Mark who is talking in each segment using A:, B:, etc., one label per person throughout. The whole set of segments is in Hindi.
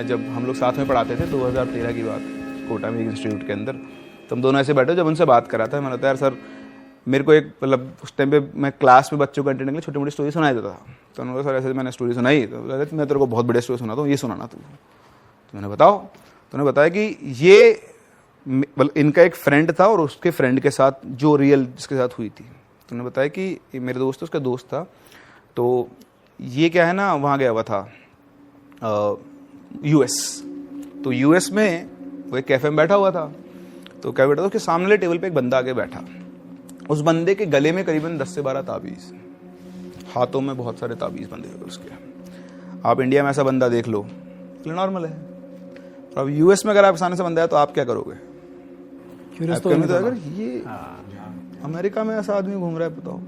A: मैं जब हम लोग साथ में पढ़ाते थे 2013 की बात, कोटा में एक इंस्टीट्यूट के अंदर, तो हम दोनों ऐसे बैठे, जब उनसे बात करा था मैंने कहा यार सर मेरे को एक मतलब उस टाइम पे मैं क्लास में बच्चों को एंटरटेन के लिए छोटी मोटी स्टोरी सुनाई देता था। तो उन्होंने कहा सर ऐसे मैंने स्टोरी सुनाई, तो बोला मैं तेरे को बहुत बढ़िया स्टोरी सुनाता हूँ, ये सुनाना तू। तो मैंने बताओ, तो उन्होंने बताया कि ये इनका एक फ्रेंड था और उसके फ्रेंड के साथ जो रियल जिसके साथ हुई थी। तो उन्होंने बताया कि मेरे दोस्त उसका दोस्त था, तो ये क्या है ना वहाँ गया हुआ था यूएस। तो यूएस में वो एक कैफे में बैठा हुआ था, तो क्या बैठा था उसके सामने टेबल पे एक बंदा आके बैठा। उस बंदे के गले में करीबन 10 से 12 ताबीज़, हाथों में बहुत सारे ताबीज़ बंधे हुए उसके। आप इंडिया में ऐसा बंदा देख लो नॉर्मल है, और अब यूएस में अगर आप सामने से बंदा है तो आप क्या करोगे? तो अगर ये अमेरिका में ऐसा आदमी घूम रहा है बताओ।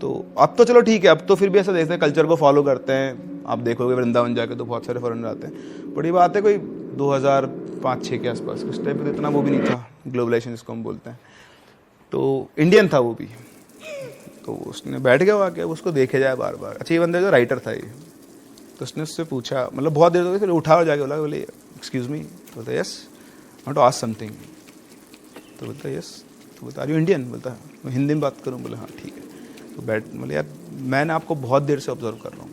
A: तो अब तो चलो ठीक है, अब तो फिर भी ऐसा देखते हैं, कल्चर को फॉलो करते हैं। आप देखोगे वृंदावन जाके तो बहुत सारे फॉरेनर आते हैं। बड़ी बात है कोई 2005-06 के आसपास, उस टाइम पे तो इतना वो भी नहीं था, ग्लोबलाइजेशन जिसको हम बोलते हैं। तो इंडियन था वो भी, तो उसने बैठ गया वहाँ के, उसको देखे जाए बार बार। अच्छा ये बंदा जो राइटर था ये, तो उसने उससे पूछा, मतलब बहुत देर तक, फिर उठा और जाके बोले एक्सक्यूज़ मी। तो बोलता yes, I want to ask something. तो बोलता यस। तो बोलता आर यू इंडियन? बोलता मैं हिंदी में बात करूँ? बोले हाँ ठीक है। तो बैठ, बोले यार मैंने आपको बहुत देर से ऑब्जर्व कर रहा हूँ,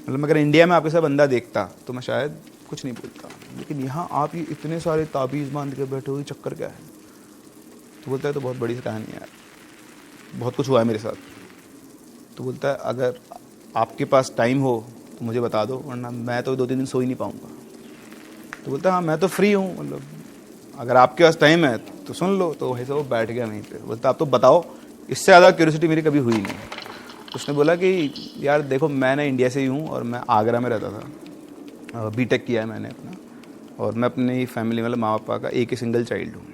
A: मतलब अगर इंडिया में आपके साथ बंदा देखता तो मैं शायद कुछ नहीं बोलता, लेकिन यहाँ आप ये इतने सारे ताबीज़ बांध के बैठे हुए, चक्कर क्या है? तो बोलता है तो बहुत बड़ी कहानी है यार, बहुत कुछ हुआ है मेरे साथ। तो बोलता है अगर आपके पास टाइम हो तो मुझे बता दो, वरना मैं तो 2-3 दिन सो ही नहीं पाऊँगा। तो बोलता है हाँ मैं तो फ्री हूँ, मतलब अगर आपके पास टाइम है तो सुन लो। तो वही से वो बैठ गया वहीं पे। बोलता आप तो बताओ, इससे ज़्यादा क्यूरियोसिटी मेरी कभी हुई नहीं। तो उसने बोला कि यार देखो मैं ना इंडिया से ही हूँ और मैं आगरा में रहता था, बीटेक किया है मैंने अपना, और मैं अपनी फैमिली मतलब माँ पापा का एक ही सिंगल चाइल्ड हूँ।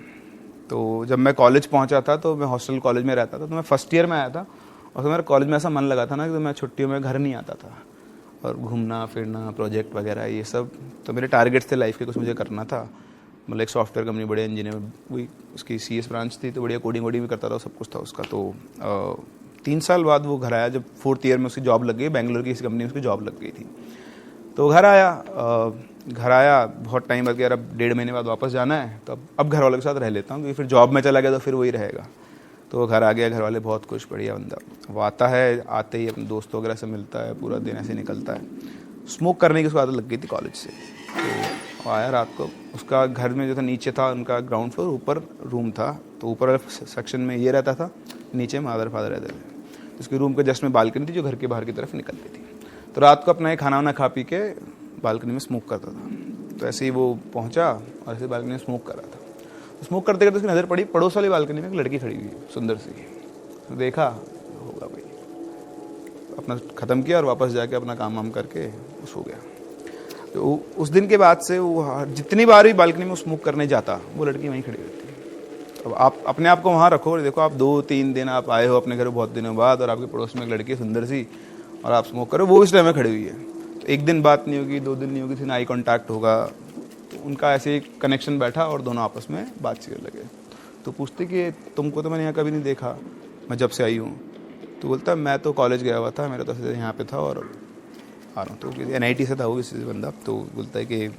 A: तो जब मैं कॉलेज पहुँचा था तो मैं हॉस्टल कॉलेज में रहता था, तो मैं फर्स्ट ईयर में आया था, और तो मेरा कॉलेज में ऐसा मन लगा था ना कि मैं छुट्टियों में घर नहीं आता था, और घूमना फिरना प्रोजेक्ट वगैरह ये सब, तो मेरे टारगेट्स थे लाइफ के, कुछ मुझे करना था। मतलब एक सॉफ्टवेयर कंपनी, बढ़िया इंजीनियर, वही उसकी CS ब्रांच थी, तो बढ़िया कोडिंग वोडिंग भी करता था, सब कुछ था उसका। तो 3 साल बाद वो घर आया, जब 4th ईयर में उसकी जॉब लग गई, बेंगलोर की किसी कंपनी में उसकी जॉब लग गई थी। तो घर आया बहुत टाइम बाद, यार अब 1.5 महीने बाद वापस जाना है, तो अब घर वालों के साथ रह लेता हूँ, क्योंकि फिर जॉब में चला गया तो फिर वही रहेगा। तो वो घर आ गया, घर वाले बहुत खुश, बढ़िया बंदा। वो आता है, आते ही अपने दोस्तों वगैरह से मिलता है, पूरा दिन ऐसे निकलता है। स्मोक करने की उसको आदत लग गई थी कॉलेज से। तो आया रात को, उसका घर में जो था नीचे था उनका ग्राउंड फ्लोर, ऊपर रूम था, तो ऊपर वाले सेक्शन में ये रहता था, नीचे मदर फादर रहते थे। उसके रूम के जस्ट में बालकनी थी जो घर के बाहर की तरफ निकलती थी। तो रात को अपना खाना वाना खा पी के बालकनी में स्मोक करता था। तो ऐसे ही वो पहुंचा और ऐसे बालकनी में स्मोक कर रहा था। तो स्मोक करते करते उसकी नज़र पड़ी पड़ोस वाली बालकनी में एक लड़की खड़ी हुई, सुंदर सी। तो देखा होगा भाई, अपना ख़त्म किया और वापस जाके अपना काम वाम करके सो गया। तो उस दिन के बाद से वो जितनी बार भी बालकनी में स्मोक करने जाता, वो लड़की वहीं खड़ी रहती। अब आप अपने आप को वहाँ रखो, देखो आप 2-3 दिन आप आए हो अपने घर बहुत दिनों बाद, और आपके पड़ोस में एक लड़की सुंदर सी, और आप स्मोक करो, वो इस टाइम में खड़ी हुई है। तो एक दिन बात नहीं होगी, 2 दिन नहीं होगी, फिर आई कॉन्टैक्ट होगा। तो उनका ऐसे ही कनेक्शन बैठा और दोनों आपस में बातचीत लगे। तो पूछते कि तुमको तो मैंने यहाँ कभी नहीं देखा, मैं जब से आई हूँ। तो बोलता मैं तो कॉलेज गया हुआ था, मेरा तो यहाँ पे था और आ रहा हूँ। तो NIT से था वो किसी बंदा। तो बोलता है कि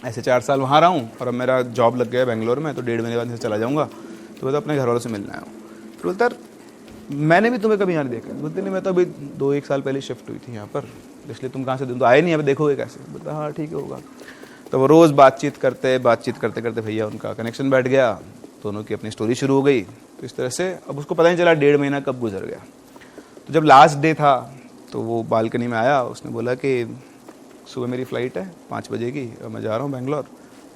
A: ऐसे 4 साल वहाँ रहा हूँ और अब मेरा जॉब लग गया है बेंगलोर में, तो 1.5 महीने बाद से चला जाऊँगा। तो बोलता अपने घर वालों से मिलना है। तो बोलता मैंने भी तुम्हें कभी यहाँ नहीं देखा। बोलते नहीं मैं तो अभी 2-1 साल पहले शिफ्ट हुई थी यहाँ पर, इसलिए तुम कहाँ से, तुम तो आए नहीं, अब देखोगे कैसे? बोलता हाँ ठीक है होगा। तो वो रोज़ बातचीत करते करते भैया उनका कनेक्शन बैठ गया, दोनों की अपनी स्टोरी शुरू हो गई। तो इस तरह से अब उसको पता नहीं चला 1.5 महीना कब गुजर गया। तो जब लास्ट डे था तो वो बालकनी में आया, उसने बोला कि सुबह मेरी फ़्लाइट है 5 बजे की और मैं जा रहा हूँ बेंगलोर,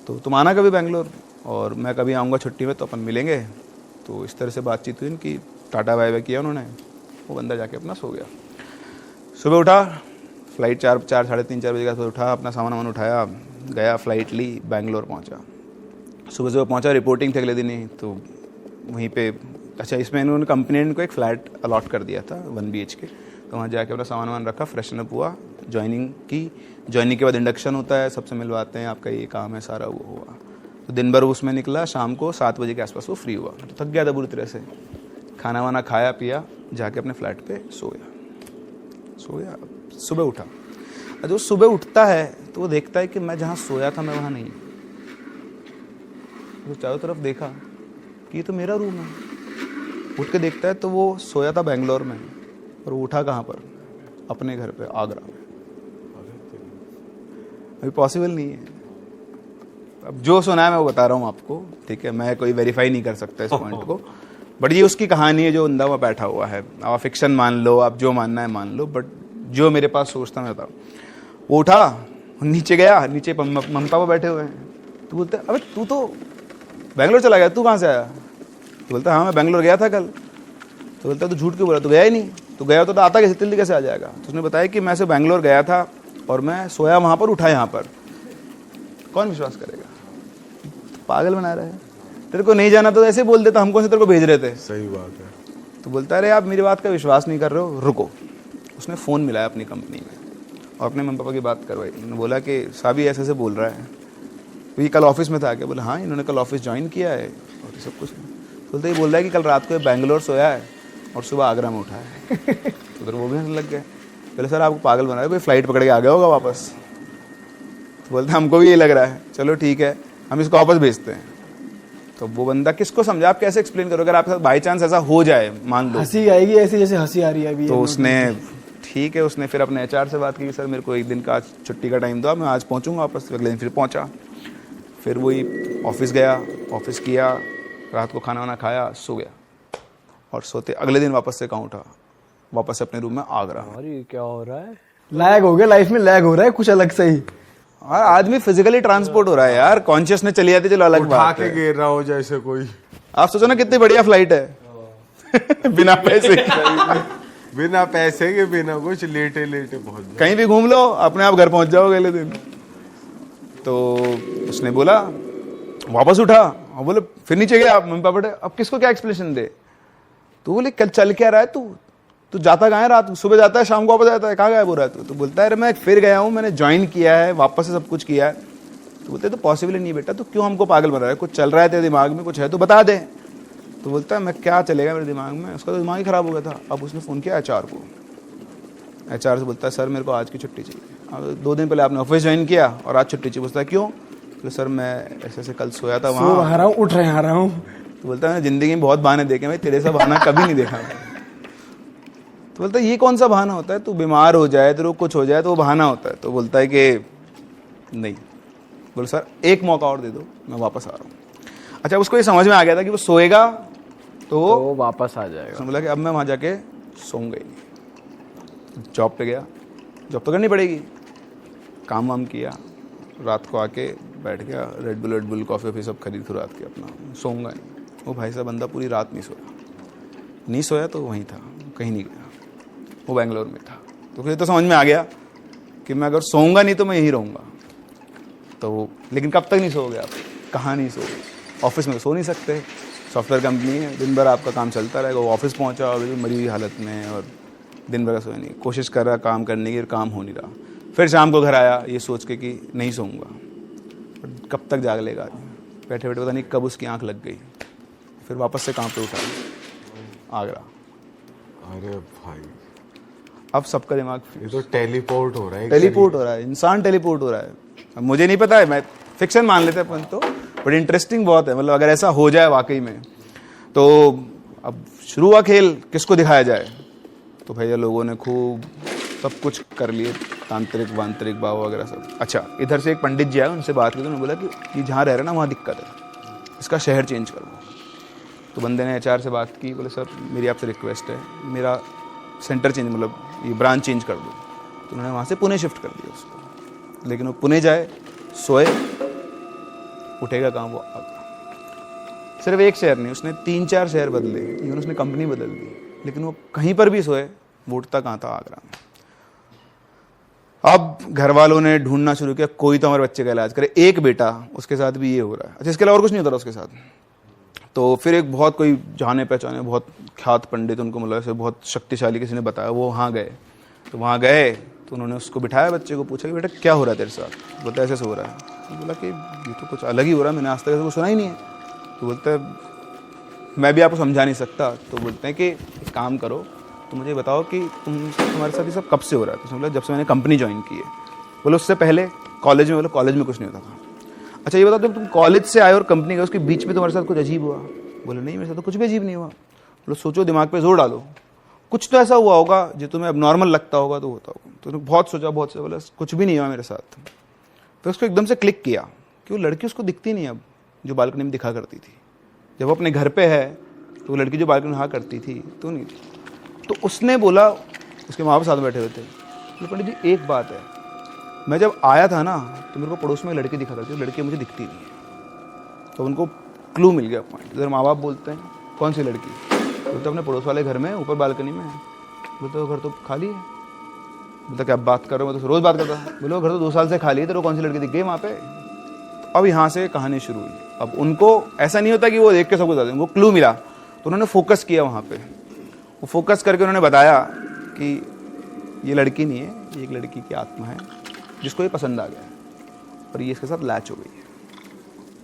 A: तो तुम आना कभी बेंगलोर और मैं कभी आऊँगा छुट्टी में, तो अपन मिलेंगे। तो इस तरह से बातचीत हुई उनकी, टाटा बाय बाय किया उन्होंने। वो बंदा जाके अपना सो गया। सुबह उठा, फ़्लाइट 4-4 बजे का उठा, अपना सामान उठाया, गया, फ़्लाइट ली, बेंगलोर पहुँचा। सुबह पहुँचा, रिपोर्टिंग थी अगले दिन ही। तो वहीं पे अच्छा इसमें इन्होंने कंपनी ने इनको एक फ़्लैट अलॉट कर दिया था 1 BHK। तो वहाँ जाके अपना सामान रखा, फ्रेशन अप हुआ, ज्वाइनिंग की। ज्वाइनिंग के बाद इंडक्शन होता है, सबसे मिलवाते हैं, आपका ये काम है सारा, वो हुआ। तो दिन भर उसमें निकला, शाम को 7 बजे के आसपास वो फ्री हुआ। तो थक गया था बुरी तरह से, खाना वाना खाया पिया, जाके अपने फ्लैट पे सोया। सुबह उठा। और जो सुबह उठता है तो वो देखता है कि मैं जहाँ सोया था मैं वहाँ नहीं। तो चारों तरफ देखा कि ये तो मेरा रूम है। उठ के देखता है तो वो सोया था बेंगलोर में, और वो उठा कहाँ पर? अपने घर पे आगरा में। अभी पॉसिबल नहीं है। अब जो सुना है मैं वो बता रहा हूँ आपको, ठीक है? मैं कोई वेरीफाई नहीं कर सकता इस पॉइंट को, बट ये उसकी कहानी है जो बंदा वहाँ बैठा हुआ है। आप फिक्शन मान लो, आप जो मानना है मान लो, बट जो मेरे पास सोचता मैं बताऊँ। वो उठा, नीचे गया, नीचे मम्मी पापा बैठे हुए हैं। तो बोलते अबे तू तो बेंगलोर चला गया, तू कहाँ से आया? तो बोलता हाँ मैं बेंगलोर गया था कल। तो बोलता तू झूठ क्यों बोला? तो गया ही नहीं। तो गया तो आता कैसे, जल्दी कैसे आ जाएगा? तो उसने बताया कि मैं से बेंगलोर गया था और मैं सोया वहाँ पर, उठा यहाँ पर। कौन विश्वास करेगा? पागल बना रहा है। तेरे को नहीं जाना तो ऐसे बोल देता, हमको से तेरे को भेज रहे थे।
B: सही बात है।
A: तो बोलता है अरे आप मेरी बात का विश्वास नहीं कर रहे हो, रुको। उसने फ़ोन मिलाया अपनी कंपनी में और अपने मम्मी पापा की बात करवाई। उन्होंने बोला कि साहब ये ऐसे बोल रहा है। तो ये कल ऑफिस में था क्या? बोला हाँ इन्होंने कल ऑफिस ज्वाइन किया है और सब कुछ। बोलते ये बोल रहा है कि कल रात को बेंगलोर सोया है और सुबह आगरा में उठा है। तो उधर वो भी हंसने लग गए। बोले सर आपको पागल बना रहा है, कोई फ्लाइट पकड़ के आ गया होगा वापस। तो बोलते हमको भी ये लग रहा है, चलो ठीक है हम इसको वापस भेजते हैं। तो वो बंदा किसको समझा, आप कैसे एक्सप्लेन करोगे? अगर आपके साथ बाई चांस ऐसा हो जाए, मान लो
C: हंसी आएगी ऐसी जैसे हंसी आ रही है अभी।
A: तो उसने ठीक है, उसने फिर अपने एचआर से बात की कि सर मेरे को एक दिन का आज छुट्टी का टाइम दो, मैं आज पहुंचूंगा वापस। अगले दिन फिर पहुंचा, फिर वही ऑफिस गया, ऑफिस किया, रात को खाना वाना खाया, सो गया और सोते अगले दिन वापस से कहाँ उठा, वापस से अपने रूम में आगरा।
D: अरे क्या हो रहा है?
C: लैग हो गया, लाइफ में लैग हो रहा है कुछ अलग से ही।
A: और आदमी फिजिकली ट्रांसपोर्ट हो रहा है यार, कॉन्शियसनेस चली जाती है, चलो अलग
B: उठा
A: बात
B: के
A: है।
B: गिर रहा हो जैसे कोई।
A: आप सोचो ना कितनी बढ़िया फ्लाइट है। बिना पैसे
B: बिना पैसे के, बिना कुछ, लेटे लेटे पहुंच जाए।
A: कहीं भी घूम लो, अपने आप घर पहुंच जाओगे अगले दिन। तो उसने बोला, वापस उठा और बोले फिर नीचे गया। मम्मी पापा अब किसको क्या एक्सप्लेनेशन दे? तो बोले कल चल क्या रहा है तू जाता कहाँ है? रात सुबह जाता है, शाम को वापस आता है, कहाँ गायब हो रहा है तू? तो बोलता है अरे मैं फिर गया हूँ, मैंने ज्वाइन किया है, वापस से सब कुछ किया है। तो बोलते तो पॉसिबल ही नहीं बेटा, तो क्यों हमको पागल बना रहा है? कुछ चल रहा है तेरे दिमाग में, कुछ है तो बता दे। तो बोलता है मैं क्या चलेगा मेरे दिमाग में, उसका तो दिमाग ही खराब हो गया था। अब उसने फ़ोन किया एचआर को। एचआर से बोलता है सर मेरे को आज की छुट्टी चाहिए। अब 2 दिन पहले आपने ऑफिस ज्वाइन किया और आज छुट्टी चाहिए। बोलता है क्यों? तो सर मैं ऐसे ऐसे कल सोया था वहाँ,
C: आ रहा हूँ, उठ रहे आ रहा हूँ।
A: तो बोलता है ज़िंदगी में बहुत बहाने देखे भाई, तेरे सा बहाना कभी नहीं देखा। तो बोलता है ये कौन सा बहाना होता है? तू बीमार हो जाए, तेरे को कुछ हो जाए तो वो बहाना होता है। तो बोलता है कि नहीं। बोले सर एक मौका और दे दो, मैं वापस आ रहा हूँ। अच्छा उसको ये समझ में आ गया था कि वो सोएगा तो
D: वो वापस आ जाएगा।
A: उसने बोला कि अब मैं वहाँ जाके सोऊंगा ही नहीं। जॉब पे गया, जॉब तो करनी पड़ेगी, काम वाम किया, रात को आके बैठ गया, रेड बुल कॉफ़ी वॉफ़ी सब खरीद खुराद के अपना सोऊंगा नहीं। वो भाई साहब बंदा पूरी रात नहीं सोया तो वहीं था, कहीं नहीं गया, वो बेंगलोर में था। तो फिर तो समझ में आ गया कि मैं अगर सोऊंगा नहीं तो मैं यहीं रहूँगा। तो लेकिन कब तक नहीं सोओगे आप? कहाँ नहीं सोओगे? ऑफिस में सो नहीं सकते, सॉफ्टवेयर कंपनी है, दिन भर आपका काम चलता रहेगा। वो ऑफिस पहुंचा और मरी हुई हालत में और दिन भर का सोया नहीं, कोशिश कर रहा काम करने की, काम हो नहीं रहा। फिर शाम को घर आया ये सोच के कि नहीं सोऊंगा। कब तक जाग लेगा आदमी? बैठे बैठे पता नहीं कब उसकी आंख लग गई। फिर वापस से काम पे उठा, आगरा।
B: अरे भाई
A: अब सबका दिमाग
B: ये तो टेलीपोर्ट हो रहा है।
A: टेलीपोर्ट हो रहा है, इंसान टेलीपोर्ट हो रहा है। अब मुझे नहीं पता है, मैं फिक्शन मान लेते अपन तो, बट इंटरेस्टिंग बहुत है। मतलब अगर ऐसा हो जाए वाकई में तो अब शुरू हुआ खेल, किसको दिखाया जाए? तो भैया लोगों ने खूब सब कुछ कर लिए, तांत्रिक वांत्रिक बाबा वगैरह सब। अच्छा इधर से एक पंडित जी आए, उनसे बात की तो उन्होंने बोला कि ये जहाँ रह रहे ना वहाँ दिक्कत है, इसका शहर चेंज कर दो। तो बंदे ने एचआर से बात की, बोले सर मेरी आपसे रिक्वेस्ट है, मेरा सेंटर चेंज, मतलब ये ब्रांच चेंज कर दो। तो उन्होंने वहाँ से पुणे शिफ्ट कर दिया उसको। लेकिन वो पुणे जाए, सोए, उठेगा कहाँ? वो आगरा। सिर्फ एक शहर नहीं, उसने 3-4 शहर बदले, इवन उसने कंपनी बदल दी, लेकिन वो कहीं पर भी सोए, वो उठता कहाँ था? आगरा में। अब घर वालों ने ढूंढना शुरू किया, कोई तो हमारे बच्चे का इलाज करे। एक बेटा, उसके साथ भी ये हो रहा है। अच्छा इसके अलावा और कुछ नहीं होता उसके साथ। तो फिर एक बहुत कोई जाने पहचाने बहुत ख्यात पंडित, उनको मतलब ऐसे बहुत शक्तिशाली किसी ने बताया, वो वहाँ गए। तो वहाँ गए तो उन्होंने उसको बिठाया, बच्चे को पूछा कि बेटा क्या हो रहा है तेरे साथ? बोलता ऐसे हो रहा है। तो बोला कि ये तो कुछ अलग ही हो रहा है, मैंने आज तक ऐसा कुछ सुना ही नहीं है। तो बोलता है मैं भी आपको समझा नहीं सकता। तो बोलते हैं कि एक काम करो, तो मुझे बताओ कि तुम्हारे साथ ये सब कब से हो रहा है? तो बोला जब से मैंने कंपनी ज्वाइन की है। बोले उससे पहले कॉलेज में, बोले कॉलेज में कुछ नहीं होता था। अच्छा ये बताओ, जब तुम कॉलेज से आए और कंपनी गए, उसके बीच में तुम्हारे साथ कुछ अजीब हुआ? बोले नहीं, मेरे साथ तो कुछ भी अजीब नहीं हुआ। बोले सोचो, दिमाग पे जोर डालो, कुछ तो ऐसा हुआ होगा जो तुम्हें अब नॉर्मल लगता होगा, तो होता होगा। तो बहुत सोचा, बहुत सोचा, बोला कुछ भी नहीं हुआ मेरे साथ। फिर उसको एकदम से क्लिक किया कि वो लड़की उसको दिखती नहीं अब, जो बालकनी में दिखा करती थी। जब वो अपने घर पे है तो वो लड़की जो बालकनी में रहा करती थी तो नहीं थी। तो उसने बोला, उसके माँ बाप साथ बैठे हुए थे, बोले पंडित जी एक बात है, मैं जब आया था ना तो मेरे को पड़ोस में एक लड़की दिखा करती थी, लड़की मुझे दिखती नहीं है। तो उनको क्लू मिल गया पॉइंट। इधर माँ बाप बोलते हैं कौन सी लड़की? बोलते अपने पड़ोस वाले घर में ऊपर बालकनी में है। बोलते घर तो खाली है। बोलते क्या बात कर रहे हो, मैं तो रोज़ बात करता था। बोले घर तो 2 साल से खाली है, तेरे को कौन सी लड़की दिख गई वहाँ पे? तो अब यहाँ से कहानी शुरू हुई। अब उनको ऐसा नहीं होता कि वो देख के सब कुछ बताते हैं, वो क्लू मिला तो उन्होंने फोकस किया वहाँ पे। वो फोकस करके उन्होंने बताया कि ये लड़की नहीं है, ये एक लड़की की आत्मा है जिसको ये पसंद आ गया है और ये इसके साथ लैच हो गई है।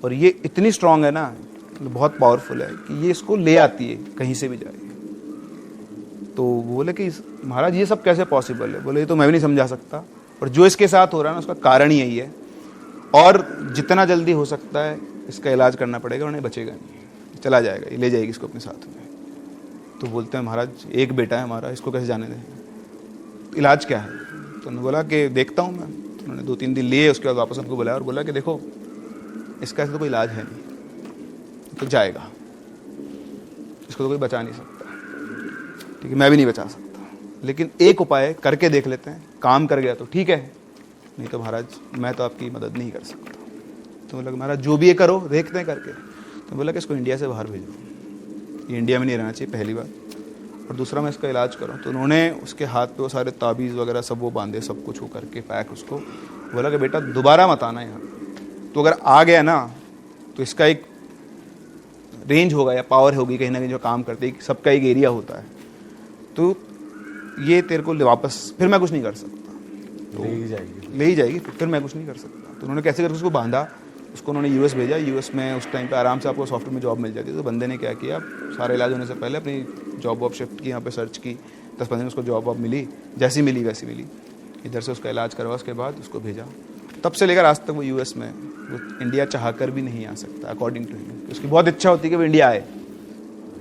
A: और ये इतनी स्ट्रांग है ना, बहुत पावरफुल है कि ये इसको ले आती है कहीं से भी जाए। तो बोले कि महाराज ये सब कैसे पॉसिबल है? बोले ये तो मैं भी नहीं समझा सकता, और जो इसके साथ हो रहा है ना उसका कारण ही यही है, और जितना जल्दी हो सकता है इसका इलाज करना पड़ेगा, उन्हें बचेगा नहीं, चला जाएगा, ये ले जाएगी इसको अपने साथ में। तो बोलते हैं महाराज एक बेटा है हमारा, इसको कैसे जाने दें, इलाज क्या है? तो उन्होंने बोला कि देखता हूँ मैं। तो उन्होंने 2-3 दिन लिए, उसके बाद वापस उनको बुलाया और बोला कि देखो इसका ऐसा तो कोई इलाज है नहीं, तो जाएगा, इसको तो कोई बचा नहीं सकता, ठीक है, मैं भी नहीं बचा सकता, लेकिन एक उपाय करके देख लेते हैं, काम कर गया तो ठीक है, नहीं तो महाराज मैं तो आपकी मदद नहीं कर सकता। तो बोला महाराज जो भी ये करो, देखते हैं करके। तो बोला कि इसको इंडिया से बाहर भेजो, ये इंडिया में नहीं रहना चाहिए पहली बात, और दूसरा मैं इसका इलाज करूँ। तो उन्होंने उसके हाथ पे वो सारे ताबीज़ वगैरह सब वो बांधे, सब कुछ वो करके पैक उसको। बोला कि बेटा दोबारा मत आना यहाँ, तो अगर आ गया ना तो इसका एक रेंज होगा या पावर होगी कहीं ना कहीं जो काम करते हैं, सबका एक एरिया होता है, तो ये तेरे को वापस फिर मैं कुछ नहीं कर सकता, तो ले ही जाएगी फिर मैं कुछ नहीं कर सकता। तो उन्होंने कैसे करके उसको बांधा, उसको उन्होंने यूएस भेजा। यूएस में उस टाइम पे आराम से आपको सॉफ्टवेयर में जॉब मिल जाती है। तो बंदे ने क्या किया, सारा इलाज होने से पहले अपनी जॉब वॉब शिफ्ट की, यहाँ पे सर्च की, 10-15 दिन उसको जॉब वॉब मिली, जैसी मिली वैसी मिली, इधर से उसका इलाज करवा, उसके बाद उसको भेजा। तब से लेकर आज तक वो यूएस में, वो इंडिया चाह कर भी नहीं आ सकता अकॉर्डिंग टू हिम। उसकी बहुत इच्छा होती है कि वो इंडिया आए,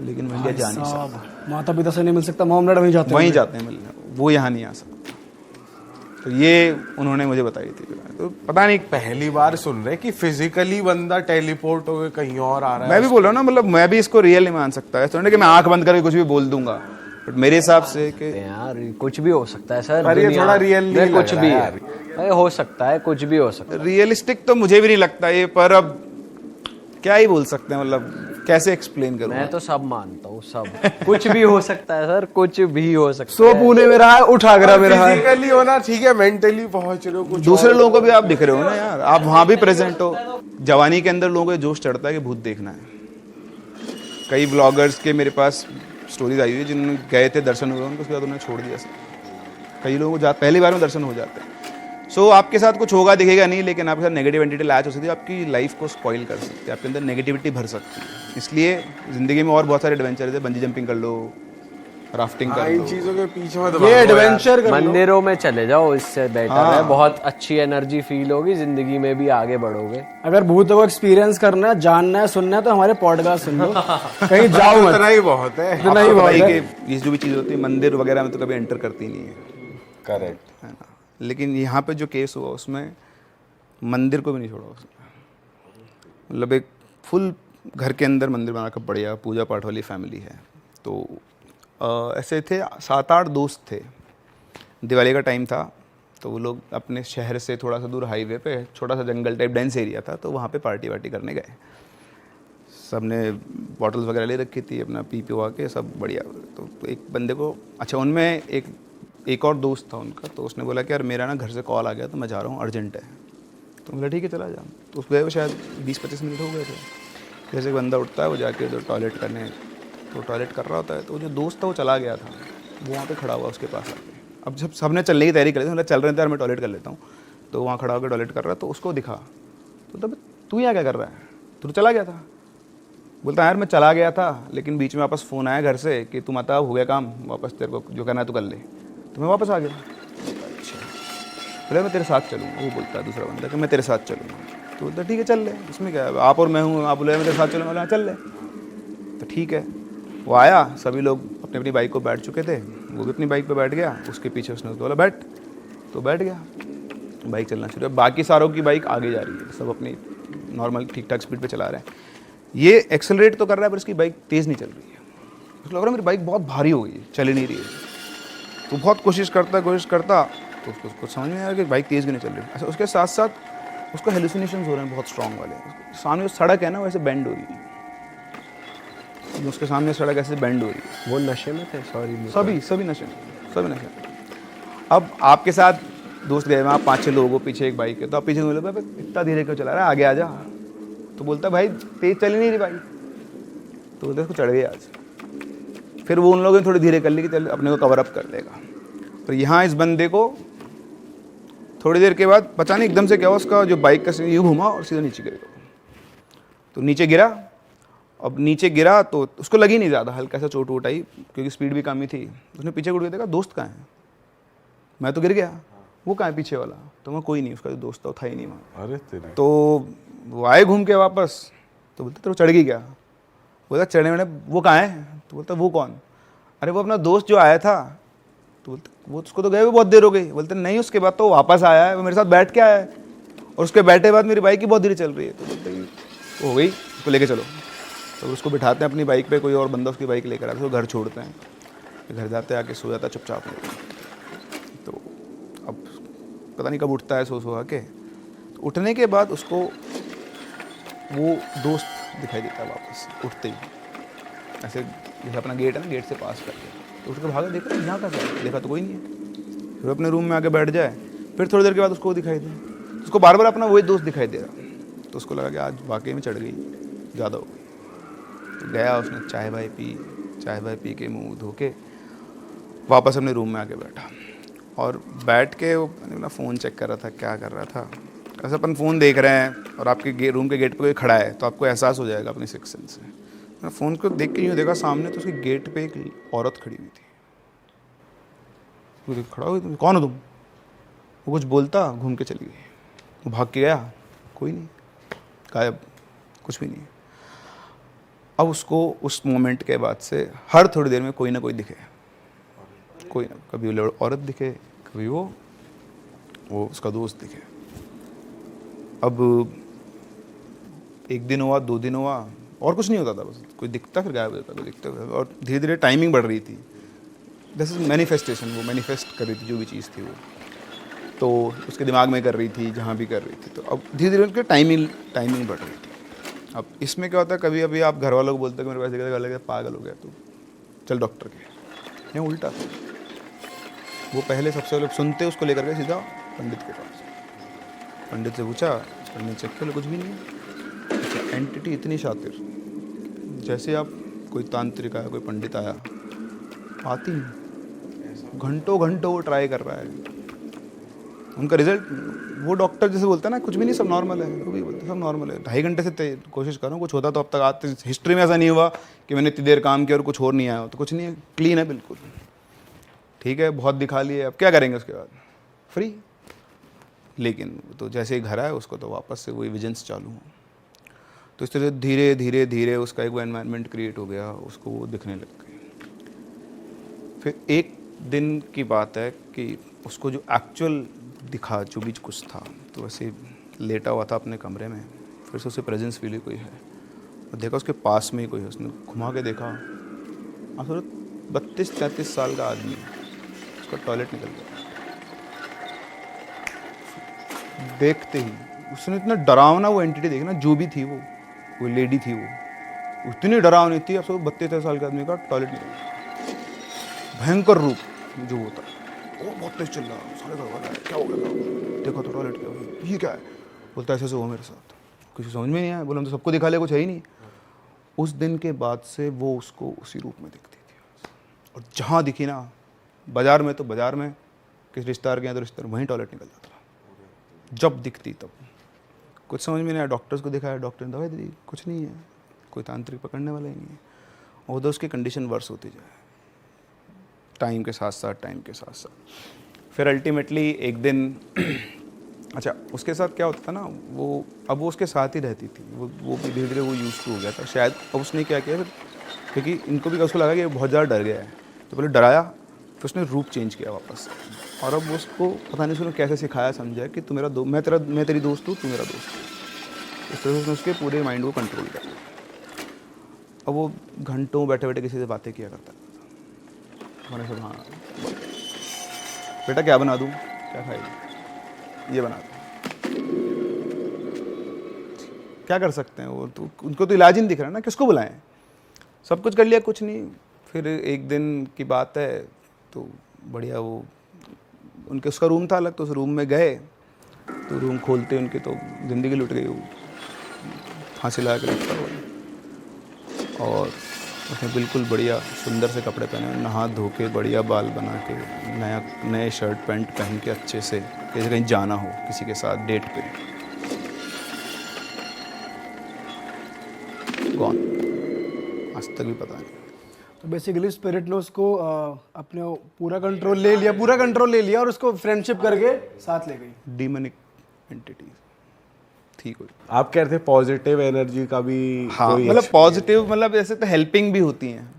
A: लेकिन वो इंडिया जा नहीं सकता।
C: माता पिता से नहीं मिल सकता, मॉम डैड वहीं जाते हैं
A: मिलने, वो यहाँ नहीं आ सकता। तो ये उन्होंने मुझे बताई थी। तो पता नहीं,
B: पहली बार सुन रहे कि फिजिकली बंदा टेलीपोर्ट होकर कहीं और आ रहा है।
A: मैं भी बोल रहा हूँ ना, मतलब मैं भी इसको रियल नहीं मान सकता है, तो कि मैं आंख बंद करके कुछ भी बोल दूंगा, बट मेरे हिसाब से कि
D: यार कुछ भी हो सकता है सर,
B: पर ये थोड़ा रियल नहीं
D: कुछ
B: लग
D: भी
B: रहा
D: है, अरे हो सकता है, कुछ भी हो सकता है।
A: रियलिस्टिक तो मुझे भी नहीं लगता ये, पर अब क्या ही बोल सकते हैं, मतलब कैसे एक्सप्लेन करूँ।
D: मैं तो सब मानता हूँ, सब कुछ भी हो सकता है सर, कुछ भी हो सकता
C: सो
D: है।
C: पुणे में रहा है, उठ आगरा में रहा है।
B: फिजिकली होना ठीक है, मेंटली पहुंच रहे हो कुछ
A: दूसरे लोगों को भी आप दिख रहे हो ना यार, आप वहां भी प्रेजेंट हो। जवानी के अंदर लोगों को जोश चढ़ता है कि भूत देखना है। कई ब्लॉगर्स के मेरे पास स्टोरीज आई हुई है, जिन्होंने गए थे, दर्शन हुए उनको, उसके बाद उन्होंने छोड़ दिया। कई लोगों को पहली बार में दर्शन हो जाते हैं। सो आपके साथ कुछ होगा दिखेगा नहीं, लेकिन आपके साथ नेगेटिव एंटिटी लैच हो सकती है, आपकी लाइफ को स्पॉइल कर सकती है, आपके अंदर नेगेटिविटी भर सकती है। इसलिए जिंदगी में और बहुत सारे एडवेंचर है, बंजी जंपिंग कर लो, राफ्टिंग कर
B: इन
A: लो।
B: चीजों के पीछे मत
C: ये
B: भागो यार।
C: एडवेंचर कर लो।
D: मंदिरों में चले जाओ, इससे बेटर
A: हाँ।
D: है, बहुत अच्छी एनर्जी फील होगी, जिंदगी में भी आगे बढ़ोगे।
C: अगर भूतों को एक्सपीरियंस करना है, जानना है, सुनना है, तो हमारे पॉडकास्ट सुन लो। कहीं जाओ मत,
B: इतना ही बहुत है।
C: इतना ही
A: आपको
C: बहुत
A: पता ही
C: है।
A: कि ये जो भी चीज़ होती है मंदिर वगैरह में तो कभी एंटर करती नहीं है,
B: करेक्ट।
A: है ना। लेकिन यहाँ पे जो केस हुआ उसमें मंदिर को भी नहीं छोड़ा उसने। मतलब एक फुल घर के अंदर मंदिर बना कर बढ़िया पूजा पाठ वाली फैमिली है। तो ऐसे थे 7-8 दोस्त थे। दिवाली का टाइम था, तो वो लोग अपने शहर से थोड़ा सा दूर हाईवे पे छोटा सा जंगल टाइप डेंस एरिया था, तो वहाँ पे पार्टी वार्टी करने गए। सब ने बॉटल्स वगैरह ले रखी थी, अपना पी पीवा के सब बढ़िया। तो एक बंदे को, अच्छा उनमें एक और दोस्त था उनका, तो उसने बोला कि यार मेरा ना घर से कॉल आ गया, तो मैं जा रहा हूँ, अर्जेंट है। तो बोला ठीक है चला जा। तो उस गए वो शायद 20-25 मिनट हो गए थे। जैसे एक बंदा उठता है, वो जाके उधर टॉयलेट करने, तो टॉयलेट कर रहा होता है, तो जो दोस्त था वो चला गया था, वो वहाँ पे खड़ा हुआ उसके पास आके। अब जब सबने चलने की तैयारी कर ली, मतलब चल रहे थे यार मैं टॉयलेट कर लेता हूँ, तो वहाँ खड़ा होकर टॉयलेट कर रहा, तो उसको दिखा, तो तब तू यहाँ क्या कर रहा है, तू तो चला गया था। बोलता यार मैं चला गया था, लेकिन बीच में वापस फ़ोन आया घर से कि तुम आता हो गया काम, वापस तेरे को जो करना है तो कर ले, तो मैं वापस आ गया। अच्छा बोले मैं तेरे साथ चलूँगा। वो बोलता है दूसरा बंदा कि मैं तेरे साथ चलूँगा। तो बोलता ठीक है चल ले, इसमें क्या है, आप और मैं हूँ, आप बोले मैं तेरे साथ चलूँगा, बोला चल ले। तो ठीक है, वो आया, सभी लोग अपनी अपनी बाइक को बैठ चुके थे, वो भी अपनी बाइक पे बैठ गया, उसके पीछे उसने उसको बोला बैठ, तो बैठ गया, बाइक चलना शुरू है। बाकी सारों की बाइक आगे जा रही है, सब अपनी नॉर्मल ठीक ठाक स्पीड पे चला रहे हैं। ये एक्सेलरेट तो कर रहा है पर इसकी बाइक तेज़ नहीं चल रही है। उसको लग रहा है मेरी बाइक बहुत भारी हो गई है, चल ही नहीं रही है। तो बहुत कोशिश करता तो उसको समझ में आया कि बाइक तेज़ भी नहीं चल रही। अच्छा, उसके साथ साथ उसको हेलुसिनेशंस हो रहे हैं बहुत स्ट्रॉन्ग वाले। सामने जो सड़क है ना वैसे बेंड हो रही है, उसके सामने सड़क ऐसे बेंड हो रही है।
C: वो नशे में थे, सॉरी।
A: सभी नशे में। अब आपके साथ दोस्त गए, वहाँ 5-6 लोगों को, पीछे एक बाइक है, तो आप पीछे बोले भाई इतना धीरे क्यों चला रहा है, आगे आ जा। तो बोलता है भाई तेज चल ही नहीं रही बाइक। तो बोलते उसको चढ़ गई आज। फिर वो उन लोगों ने थोड़ी धीरे कर ली कि चल अपने को कवर अप कर लेगा। तो यहाँ इस बंदे को थोड़ी देर के बाद पता नहीं एकदम से क्या हुआ, उसका जो बाइक का यूँ घुमा और सीधा नीचे गिर गया। तो नीचे गिरा, अब नीचे गिरा तो उसको लगी नहीं ज़्यादा, हल्का सा चोट वोट आई क्योंकि स्पीड भी कम ही थी। उसने पीछे मुड़ के देखा दोस्त कहाँ है, मैं तो गिर गया, वो कहाँ है पीछे वाला। तो मैं कोई नहीं, उसका जो दोस्त था वो था ही नहीं वहाँ।
B: अरे तेरे।
A: तो वो आए घूम के वापस, तो बोलते तेरे चढ़ गई क्या। बोलता चढ़ने मैंने, वो कहाँ है। तो बोलता वो कौन। अरे वो अपना दोस्त जो आया था। तो बोलते वो उसको तो गए हुए बहुत देर हो गई। बोलते नहीं, उसके बाद तो वापस आया है, वो मेरे साथ बैठ के आया है और उसके बैठे बाद मेरी बाइक ही बहुत धीरे चल रही है। तो बोलते हो गई, उसको लेके चलो। तो उसको बिठाते हैं अपनी बाइक पे, कोई और बंदा उसकी बाइक लेकर आता है, उसको घर छोड़ते हैं, घर जाते हैं, आके सो जाता है चुपचाप। तो अब पता नहीं कब उठता है सो के। तो उठने के बाद उसको वो दोस्त दिखाई देता है वापस उठते ही, ऐसे जैसे अपना गेट है ना, गेट से पास करके। तो उठ के भागा, देखा यहाँ का क्या, देखा तो कोई नहीं है। फिर अपने रूम में आके बैठ जाए, फिर थोड़ी देर के बाद उसको दिखाई दे, उसको बार बार अपना वही दोस्त दिखाई दे रहा। तो उसको लगा कि आज वाकई में चढ़ गई, ज़्यादा हो गई। तो गया, उसने चाय वाय पी के मुँह धो के वापस अपने रूम में आके बैठा और बैठ के वो अपना फ़ोन चेक कर रहा था, क्या कर रहा था। ऐसे अपन फ़ोन देख रहे हैं और आपके रूम के गेट पे कोई खड़ा है तो आपको एहसास हो जाएगा अपनी सिक्स सेंस से। मैं फ़ोन को देख के यूँ देखा सामने, तो उसके गेट पे एक औरत खड़ी हुई थी। वो खड़ा हुई, तुम कौन हो तुम। वो कुछ बोलता, घूम के चली गई। वो भाग के गया, कोई नहीं, गायब, कुछ भी नहीं। अब उसको उस मोमेंट के बाद से हर थोड़ी देर में कोई ना कोई दिखे, कोई ना, कभी वो औरत दिखे, कभी वो उसका दोस्त दिखे। अब 1 दिन हुआ, 2 दिन हुआ, और कुछ नहीं होता था, बस कोई दिखता फिर गायब हो जाता, कोई दिखता। और धीरे धीरे टाइमिंग बढ़ रही थी, दिस इज मैनिफेस्टेशन, वो मैनिफेस्ट कर रही थी जो भी चीज़ थी वो, तो उसके दिमाग में कर रही थी, जहाँ भी कर रही थी। तो अब धीरे धीरे उनकी टाइमिंग बढ़ रही थी। अब इसमें क्या होता है, कभी अभी आप घर वालों को बोलते हो कि मेरे पास घर लगे पागल हो गया तो चल डॉक्टर के, यहाँ उल्टा था। वो पहले सबसे पहले सुनते उसको लेकर गए सीधा पंडित के पास। पंडित से पूछा, पंडित चेक कर, कुछ भी नहीं है। एंटिटी इतनी शातिर, जैसे आप कोई तांत्रिक आया, कोई पंडित आया, आती नहीं, घंटों वो ट्राई कर रहा है। उनका रिजल्ट, वो डॉक्टर जैसे बोलता है ना कुछ भी नहीं, सब नॉर्मल है, वो भी बोलते सब नॉर्मल है। 2.5 घंटे से कोशिश करो कुछ होता तो अब तक आते, हिस्ट्री में ऐसा नहीं हुआ कि मैंने इतनी देर काम किया और कुछ और नहीं आया हो। तो कुछ नहीं है, क्लीन है बिल्कुल, ठीक है, बहुत दिखा लिए, अब क्या करेंगे उसके बाद, फ्री। लेकिन तो जैसे ही घर आया उसको तो वापस से वही विजन्स चालू हो। तो इस तरह धीरे धीरे उसका एक वो एनवायरनमेंट क्रिएट हो गया, उसको वो दिखने लग गई। फिर एक दिन की बात है कि उसको जो एक्चुअल दिखा, जो भी कुछ था, तो वैसे लेटा हुआ था अपने कमरे में। फिर से उसे प्रेजेंस फील हुई कोई है, और देखा उसके पास में ही कोई है। उसने घुमा के देखा, आप सोचो 32-33 साल का आदमी, उसका टॉयलेट निकल गया। देखते ही उसने इतना डरावना वो एंटिटी देखी ना, जो भी थी वो लेडी थी, वो इतनी डरावनी थी। अब सब 32-33 साल के आदमी का टॉयलेट निकल गया, भयंकर रूप जो होता है। वो बहुत तेज चिल्ला, सारे घर वाले क्या हो गया, देखो तो टॉयलेट क्या हुआ, ये क्या है। बोलता ऐसे हुआ मेरे साथ, कुछ समझ में नहीं आया। बोला हम तो सबको दिखा लिया, कुछ है ही नहीं। उस दिन के बाद से वो उसको उसी रूप में दिखती थी, और जहाँ दिखी ना, बाजार में तो बाजार में, किस रिश्तेदार के यहाँ तो रिश्तेदार, वहीं टॉयलेट निकल जाता था जब दिखती तब। कुछ समझ में नहीं आया, डॉक्टर्स को दिखाया, डॉक्टर ने दवाई दी, कुछ नहीं है, कोई तांत्रिक पकड़ने वाला ही नहीं है। और उसकी कंडीशन वर्स होती जाए टाइम के साथ साथ। फिर अल्टीमेटली एक दिन अच्छा उसके साथ क्या होता था ना, अब वो उसके साथ ही रहती थी, वो भी धीरे धीरे वो यूज टू हो गया था शायद। अब उसने क्या किया फिर, क्योंकि इनको भी उसको लगा कि ये बहुत ज़्यादा डर गया है, तो पहले डराया, फिर उसने रूप चेंज किया वापस। और अब उसको पता नहीं उसने कैसे सिखाया समझाया कि तू मेरा मैं तेरी दोस्त हूँ, तू मेरा दोस्त है। इस तरह से उसने उसके पूरे माइंड को कंट्रोल कर लिया। अब वो घंटों बैठे बैठे किसी से बातें किया करता था। मैंने सोचा हाँ बेटा क्या बना दूँ, क्या खाएगी, ये बना दूँ, क्या कर सकते हैं वो, तो उनको तो इलाज ही नहीं दिख रहा ना, किसको बुलाएं, सब कुछ कर लिया कुछ नहीं। फिर एक दिन की बात है तो बढ़िया वो उनके उसका रूम था अलग, तो उस रूम में गए तो रूम खोलते उनके तो ज़िंदगी लुट गई, वो फांसी लगा के लटका हुआ। और उसने बिल्कुल बढ़िया सुंदर से कपड़े पहने, नहा धो के बढ़िया बाल बना के नए शर्ट पैंट पहन के अच्छे से, जैसे कहीं जाना हो किसी के साथ डेट पे, गॉन, आज तक भी पता नहीं।
C: तो बेसिकली स्पिरिट ने उसको अपने पूरा कंट्रोल ले लिया और उसको फ्रेंडशिप करके साथ ले गई।
A: डीमनिक एंटिटी थी कोई।
B: आप कह रहे थे पॉजिटिव एनर्जी का भी
A: हाँ
B: कोई
A: मतलब पॉजिटिव, मतलब ऐसे तो हेल्पिंग भी होती हैं,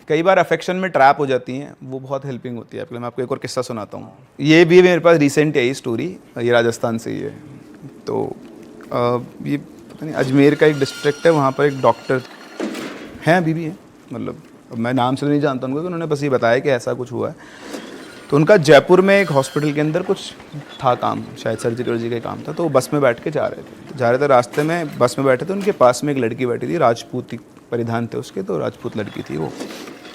A: कई बार अफेक्शन में ट्रैप हो जाती हैं, वो बहुत हेल्पिंग होती है। मैं आपको एक और किस्सा सुनाता हूँ, ये भी मेरे पास रिसेंट है स्टोरी, ये राजस्थान से ही है। तो ये पता नहीं अजमेर का एक डिस्ट्रिक्ट है, वहाँ पर एक डॉक्टर हैं, अभी भी हैं, मतलब अब मैं नाम से तो नहीं जानता उनको, उन्होंने बस ये बताया कि ऐसा कुछ हुआ है। तो उनका जयपुर में एक हॉस्पिटल के अंदर कुछ था काम, शायद सर्जरी वर्जरी का काम था, तो वो बस में बैठ के जा रहे थे, रास्ते में बस में बैठे थे, उनके पास में एक लड़की बैठी थी, राजपूती परिधान थे उसके, तो राजपूत लड़की थी वो।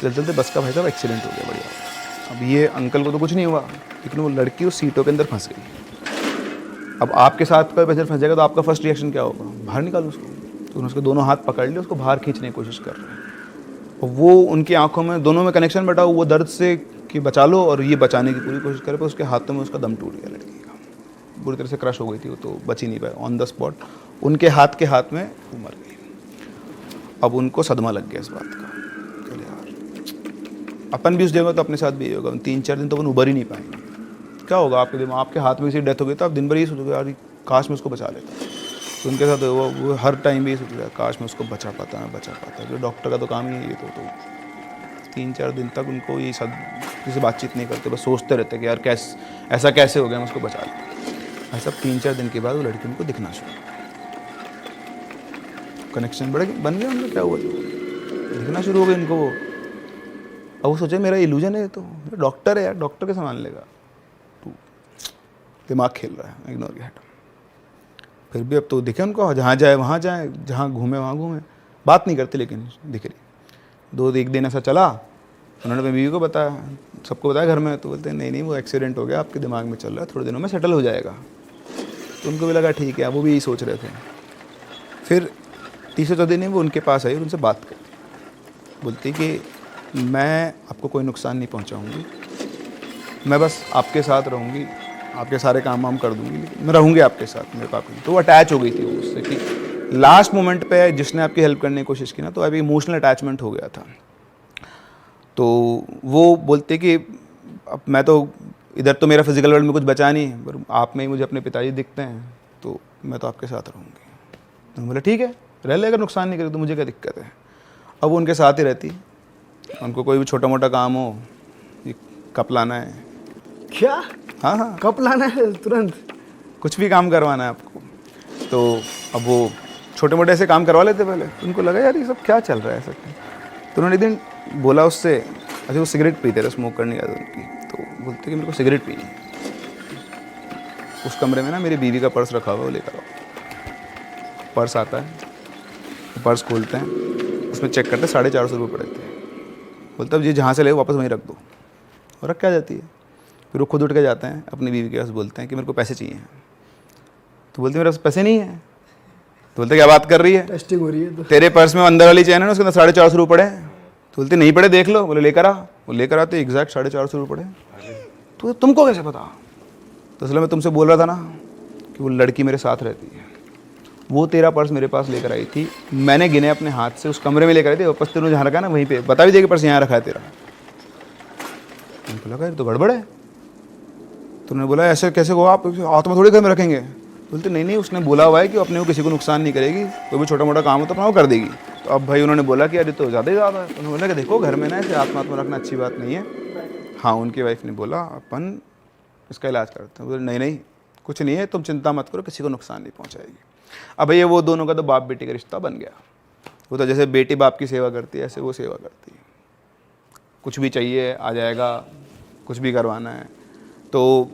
A: चलते चलते बस का भाई साहब एक्सीडेंट हो गया बढ़िया। अब ये अंकल को तो कुछ नहीं हुआ, लेकिन वो लड़की उस सीटों के अंदर फंस गई। अब आपके साथ कोई पैसेंजर फंस जाएगा तो आपका फर्स्ट रिएक्शन क्या होगा, बाहर निकालो उसको। तो उन्होंने उसके दोनों हाथ पकड़ लिए, उसको बाहर खींचने की कोशिश कर रहे हैं, और वो उनकी आंखों में दोनों में कनेक्शन बैठा, वो दर्द से कि बचा लो और ये बचाने की पूरी कोशिश करे, पर उसके हाथों में उसका दम टूट गया लड़की का, बुरी तरह से क्रश हो गई थी वो, तो बच ही नहीं पाया ऑन द स्पॉट, उनके हाथ में वो मर गई। अब उनको सदमा लग गया इस बात का, चल यार अपन भी उस जगह, तो अपने साथ भी होगा, 3-4 दिन तो अपन उबर ही नहीं पाएंगे। क्या होगा आपके दिमाग, आपके हाथ में किसी डेथ हो गई तो आप दिन भर ये सोचोगे यार काश में उसको बचा लेता। तो उनके साथ वो हर टाइम भी ये सोचोगे काश में उसको बचा पाता, क्योंकि डॉक्टर का तो काम ही है ये। तो 3-4 दिन तक उनको ये सब किसी से बातचीत नहीं करते, बस सोचते रहते कि यार ऐसा कैसे हो गया, मैं उसको बचा लूँ। ऐसा 3-4 दिन के बाद वो लड़की उनको दिखना शुरू, कनेक्शन बन गया उनका, क्या हुआ दिखना शुरू हो गया इनको वो। अब वो सोचे मेरा इल्यूजन है, तो डॉक्टर है यार, डॉक्टर के सामान लेगा, तू दिमाग खेल रहा है, इग्नोर किया। फिर भी अब तो दिखे उनको, जहाँ जाए वहाँ जाए, जहाँ घूमे वहाँ घूमे, बात नहीं करते लेकिन दिख रही। एक दिन ऐसा चला, उन्होंने अपनी बीवी को बताया, सबको बताया घर में, तो बोलते हैं नहीं वो एक्सीडेंट हो गया, आपके दिमाग में चल रहा है, थोड़े दिनों में सेटल हो जाएगा। तो उनको भी लगा ठीक है, वो भी यही सोच रहे थे। फिर 3-4 दिन वो उनके पास आई और उनसे बात कर, बोलती कि मैं आपको कोई नुकसान नहीं पहुंचाऊंगी, मैं बस आपके साथ रहूंगी, आपके सारे काम वाम कर दूंगी, मैं रहूंगी आपके साथ, मेरे पाप नहीं। तो वो अटैच हो गई थी वो उससे, कि लास्ट मोमेंट पे जिसने आपकी हेल्प करने की कोशिश की ना, तो अभी इमोशनल अटैचमेंट हो गया था। तो वो बोलते कि अब मैं तो इधर तो मेरा फिजिकल वर्ल्ड में कुछ बचा नहीं, पर आप में ही मुझे अपने पिताजी दिखते हैं, तो मैं तो आपके साथ रहूँगी। तो बोला ठीक है रह ले, अगर नुकसान नहीं करे तो मुझे क्या दिक्कत है। अब वो उनके साथ ही रहती, उनको कोई भी छोटा मोटा काम हो, ये कप लाना है,
C: क्या
A: हाँ
C: कप लाना है तुरंत,
A: कुछ भी काम करवाना है आपको, तो अब वो छोटे मोटे ऐसे काम करवा लेते पहले। उनको लगा यार ये सब क्या चल रहा है ऐसा। तो उन्होंने एक दिन बोला उससे, अच्छा वो सिगरेट पीते थे, स्मोक करने की आदत उनकी, तो बोलते कि मेरे को सिगरेट पीनी है। उस कमरे में ना मेरी बीवी का पर्स रखा हुआ, वो लेकर आओ। पर्स आता है, पर्स खोलते हैं, उसमें चेक करते 450 रुपये पड़े थे। बोलते अब ये जहाँ से ले वापस वहीं रख दो, और रख क्या जाती है। फिर वो खुद उठ के जाते हैं अपनी बीवी के पास, बोलते हैं कि मेरे को पैसे चाहिए। तो बोलते मेरे पास पैसे नहीं है। तो बोलते क्या बात कर रही है,
C: टेस्टिंग हो रही है तो।
A: तेरे पर्स में अंदर वाली चैन है ना, उसके अंदर 450 रुपये पड़े हैं। तो बोलते नहीं पड़े देख लो। बोले लेकर आ। वो लेकर आते एग्जैक्ट 450 रुपये पड़े। तो तुमको कैसे पता। तो इसलिए मैं तुमसे बोल रहा था ना कि वो लड़की मेरे साथ रहती है, वो तेरा पर्स मेरे पास लेकर आई थी, मैंने गिने अपने हाथ से, उस कमरे में लेकर आई थी, वापस तेरे जहाँ रखा ना वहीं पे, बता भी दे कि पर्स यहाँ रखा है तेरा। उनको लगा ये तो गड़बड़ है, तो उन्होंने बोला ऐसे कैसे हो आप, हाथ में थोड़ी घर में रखेंगे। बोलते नहीं नहीं, उसने बोला हुआ है कि अपने को किसी को नुकसान नहीं करेगी, कोई भी छोटा मोटा काम हो तो अपना वो कर देगी। तो अब भाई उन्होंने बोला कि अरे तो ज़्यादा ही ज़्यादा है। तो उन्होंने बोला कि देखो घर में ना ऐसे हाथ में रखना अच्छी बात नहीं है। हाँ, उनकी वाइफ ने बोला अपन इसका इलाज करते हैं। बोले नहीं नहीं कुछ नहीं है, तुम चिंता मत करो, किसी को नुकसान नहीं पहुँचाएगी। अब भैया वो दोनों का तो बाप बेटी का रिश्ता बन गया। वो तो जैसे बेटी बाप की सेवा करती है ऐसे वो सेवा करती है, कुछ भी चाहिए आ जाएगा, कुछ भी करवाना है। तो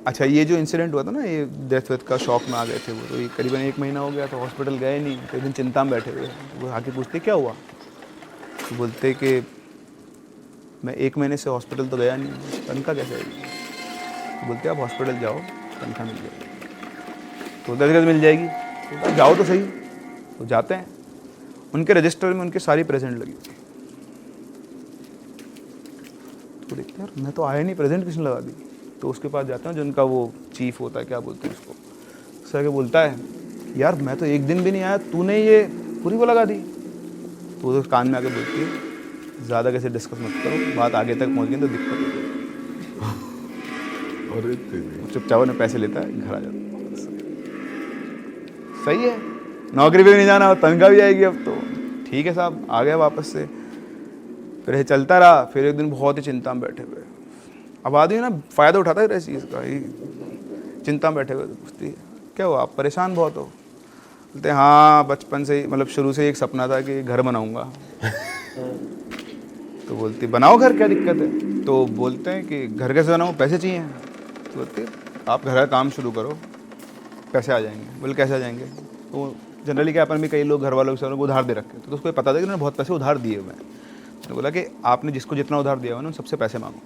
A: अच्छा ये जो इंसिडेंट हुआ था ना, ये डेथ वेथ का शॉक में आ गए थे वो, तो ये करीबन 1 महीना हो गया, तो हॉस्पिटल गए नहीं। तो एक दिन चिंता में बैठे हुए, वो आके पूछते क्या हुआ, तो बोलते कि मैं 1 महीने से हॉस्पिटल तो गया नहीं, तनख्वाह कैसे आएगी। तो बोलते आप हॉस्पिटल जाओ, तनख्वाह मिल जाएगी। तो 10 मिल जाएगी, तो जाओ तो सही। तो जाते हैं, उनके रजिस्टर में उनकी सारी प्रेजेंट लगी थी। तो देखते यार मैं तो आया नहीं, प्रेजेंट किसने लगा दी। तो उसके पास जाते हैं, जो उनका वो चीफ होता है, क्या बोलते हैं उसको, सर के बोलता है यार मैं तो 1 दिन भी नहीं आया, तूने ये पूरी वो लगा दी। तो वो कान में आके बोलती है ज़्यादा कैसे डिस्कस मत करो, बात आगे तक पहुँच गई तो दिक्कत होगी। चुपचाप ने पैसे लेता है, घर आ जाता है। सही है, नौकरी पे भी नहीं जाना, तनख्वाह भी आएगी अब तो ठीक है साहब। आ गया वापस से, फिर ये चलता रहा। फिर एक दिन बहुत ही चिंता में बैठे हुए, अब आदमी ना फ़ायदा उठाता है इस चीज़ का, ही चिंता में बैठे हुए तो पूछती है क्या हुआ, आप परेशान बहुत हो। बोलते हाँ बचपन से ही, मतलब शुरू से एक सपना था कि घर बनाऊंगा। तो बोलती बनाओ घर, क्या दिक्कत है। तो बोलते हैं कि घर कैसे बनाऊँ, पैसे चाहिए। तो बोलते आप घर का काम शुरू करो, पैसे आ जाएंगे। बोले कैसे आ जाएंगे। तो जनरली क्या अपन भी कई लोग घर वालों के उधार दे रखे, तो उसको पता था कि उन्होंने बहुत पैसे उधार दिए हुए हैं। तो बोला कि आपने जिसको जितना उधार दिया हुआ ना उन सबसे पैसे मांगो।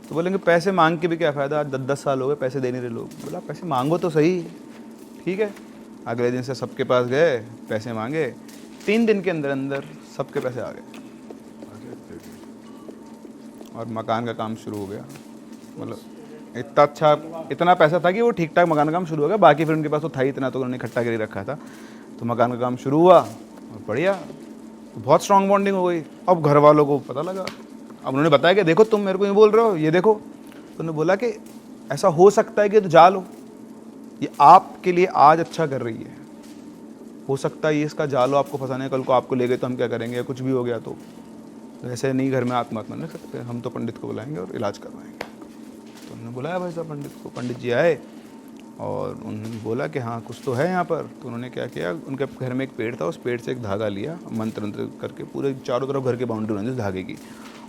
A: तो बोलेंगे पैसे मांग के भी क्या फ़ायदा, आज 10-10 साल हो गए पैसे दे नहीं रहे लोग। बोला पैसे मांगो तो सही, ठीक है। अगले दिन से सबके पास गए, पैसे मांगे, 3 दिन के अंदर अंदर सबके पैसे आ गए और मकान का काम शुरू हो गया। मतलब इतना अच्छा, इतना पैसा था कि वो ठीक ठाक मकान का काम शुरू हो गया। बाकी फिर उनके पास तो था ही इतना, तो उन्होंने इकट्ठा करके रखा था। तो मकान का काम शुरू हुआ और बढ़िया, तो बहुत स्ट्रॉन्ग बॉन्डिंग हो गई। अब घर वालों को पता लगा, अब उन्होंने बताया कि देखो तुम मेरे को ये बोल रहे हो, ये देखो। तो उन्होंने बोला कि ऐसा हो सकता है कि तो जा लो, ये आपके लिए आज अच्छा कर रही है, हो सकता है ये इसका जाल आपको फंसाने, कल को आपको ले गए तो हम क्या करेंगे, कुछ भी हो गया तो ऐसे नहीं घर में आत्महत्या नहीं सकते, हम तो पंडित को बुलाएंगे और इलाज करवाएंगे। तो उन्होंने बुलाया भाई साहब पंडित को, पंडित जी आए और उन्होंने बोला कि हाँ कुछ तो है यहाँ पर। तो उन्होंने क्या किया, उनके घर में एक पेड़ था, उस पेड़ से एक धागा लिया, मंत्र मंत्र करके पूरे चारों तरफ घर की बाउंड्री बना दी उस धागे की,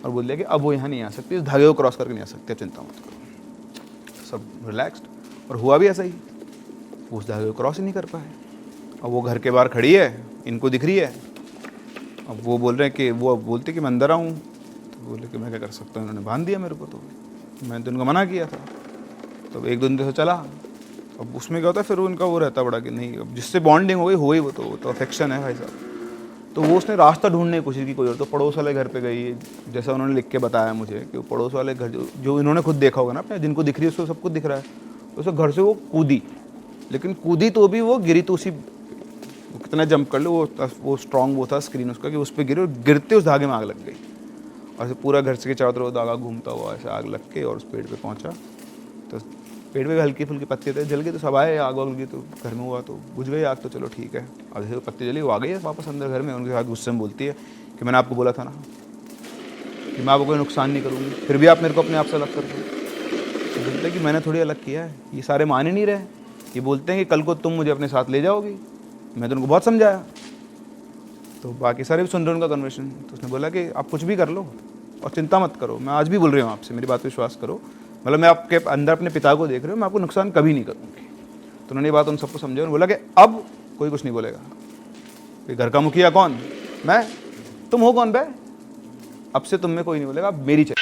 A: और बोल दिया कि अब वो यहाँ नहीं आ सकती, इस धागे को क्रॉस करके नहीं आ सकती, अब चिंता मत करो। सब रिलैक्स्ड, और हुआ भी ऐसा ही, वो उस धागे को क्रॉस ही नहीं कर पाए। अब वो घर के बाहर खड़ी है, इनको दिख रही है। अब वो बोल रहे हैं कि वो बोलते कि मैं अंदर आऊँ, तो बोले कि मैं क्या कर सकता हूँ, उन्होंने बांध दिया मेरे को, तो मैंने तो उनको मना किया था। तो 1-2 दिन से चला। अब उसमें क्या होता है फिर उनका वो रहता बड़ा कि नहीं, अब जिससे बॉन्डिंग हो गई हो ही, वो तो अफेक्शन है भाई साहब। तो वो उसने रास्ता ढूंढने की कोशिश की कोई और, तो पड़ोस वाले घर पे गई, जैसा उन्होंने लिख के बताया मुझे कि वो पड़ोस वाले घर जो इन्होंने खुद देखा होगा ना अपने, जिनको दिख रही है उसको सब कुछ दिख रहा है, तो उस घर से वो कूदी, लेकिन कूदी तो भी वो गिरी तो उसी, कितना जंप कर लो, वो स्ट्रॉन्ग वो था स्क्रीन उसका कि उस पर गिरे, और गिरते उस धागे में आग लग गई, और ऐसे पूरा घर के चारों तरफ धागा घूमता हुआ ऐसे आग लग के और उस पेड़ पे पहुंचा। तो पेड़ पे हल्की फुल्की पत्ते थे, जल गए, तो सब आए, आग वाग लगी तो घर में हुआ, तो बुझ गई आग, तो चलो ठीक है। और जैसे पत्ती जली वो आ गई है वापस अंदर घर में, उनके साथ गुस्से में बोलती है कि मैंने आपको बोला था ना कि मैं आपको कोई नुकसान नहीं करूँगी, फिर भी आप मेरे को अपने आप से अलग कर दो। तो बोलते हैं कि मैंने थोड़ी अलग किया है, ये सारे मान ही नहीं रहे। ये बोलते हैं कि कल को तुम मुझे अपने साथ ले जाओगी, मैं तो उनको बहुत समझाया। तो बाकी सारे भी सुन रहे उनका कन्वर्सेशन। तो उसने बोला कि आप कुछ भी कर लो और चिंता मत करो, मैं आज भी बोल रही हूँ आपसे, मेरी बात पर विश्वास करो, मतलब मैं आपके अंदर अपने पिता को देख रही हूँ, मैं आपको नुकसान कभी नहीं करूँगी। तो उन्होंने ये बात उन सबको समझा, उन्होंने बोला कि अब कोई कुछ नहीं बोलेगा। कि घर का मुखिया कौन, मैं, तुम हो कौन बे, अब से तुम में कोई नहीं बोलेगा, अब मेरी चाहिए।